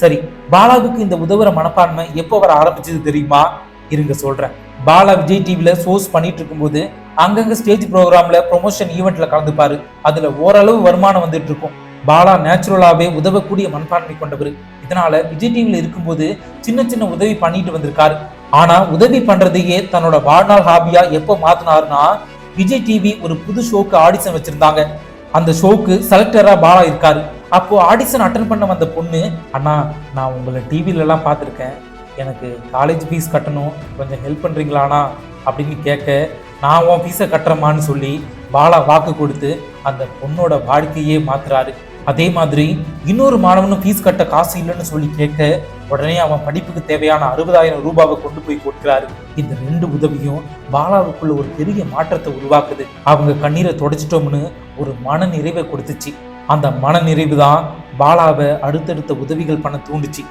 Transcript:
சரி, பாலாவுக்கு இந்த உதவுற மனப்பான்மை எப்போ வர ஆரம்பிச்சது தெரியுமா? இருங்க சொல்றேன். பாலா விஜய் டிவில ஷோஸ் பண்ணிட்டு இருக்கும்போது அங்கங்க ஸ்டேஜ் ப்ரோக்ராம்ல ப்ரொமோஷன் ஈவெண்ட்ல கலந்துப்பாரு. அதுல ஓரளவு வருமானம் வந்துட்டு இருக்கும். பாலா நேச்சுரலாவே உதவக்கூடிய மனப்பான்மை கொண்டவர். இதனால விஜய் டிவில இருக்கும்போது சின்ன சின்ன உதவி பண்ணிட்டு வந்திருக்காரு. ஆனா உதவி பண்றதையே தன்னோட வாழ்நாள் ஹாபியா எப்போ மாத்தினாருன்னா, விஜய் டிவி ஒரு புது ஷோக்கு ஆடிஷன் வச்சிருந்தாங்க. அந்த ஷோக்கு செலக்டரா பாலா இருக்காரு. அப்போ ஆடிஷன் அட்டன் பண்ண வந்த பொண்ணு, அண்ணா நான் உங்களை டிவில எல்லாம் பார்த்துருக்கேன், எனக்கு காலேஜ் ஃபீஸ் கட்டணும், கொஞ்சம் ஹெல்ப் பண்றீங்களாண்ணா அப்படின்னு கேட்க, நான் உன் ஃபீஸை கட்டுறமான்னு சொல்லி பாலா வாக்கு கொடுத்து அந்த பொண்ணோட வாழ்க்கையே மாத்துறாரு. அதே மாதிரி இன்னொரு மாணவனும் ஃபீஸ் கட்ட காசு இல்லைன்னு சொல்லி கேட்க, உடனே அவன் படிப்புக்கு தேவையான 60,000 ரூபாவை கொண்டு போய் கொடுக்கிறாரு. இந்த 2 உதவியும் பாலாவுக்குள்ள ஒரு பெரிய மாற்றத்தை உருவாக்குது. அவங்க கண்ணீரை தொடச்சிட்டோம்னு ஒரு மன நிறைவை கொடுத்துச்சு. அந்த மன நிறைவு தான் பாலாவை அடுத்தடுத்த உதவிகள் பண்ண தூண்டுச்சு.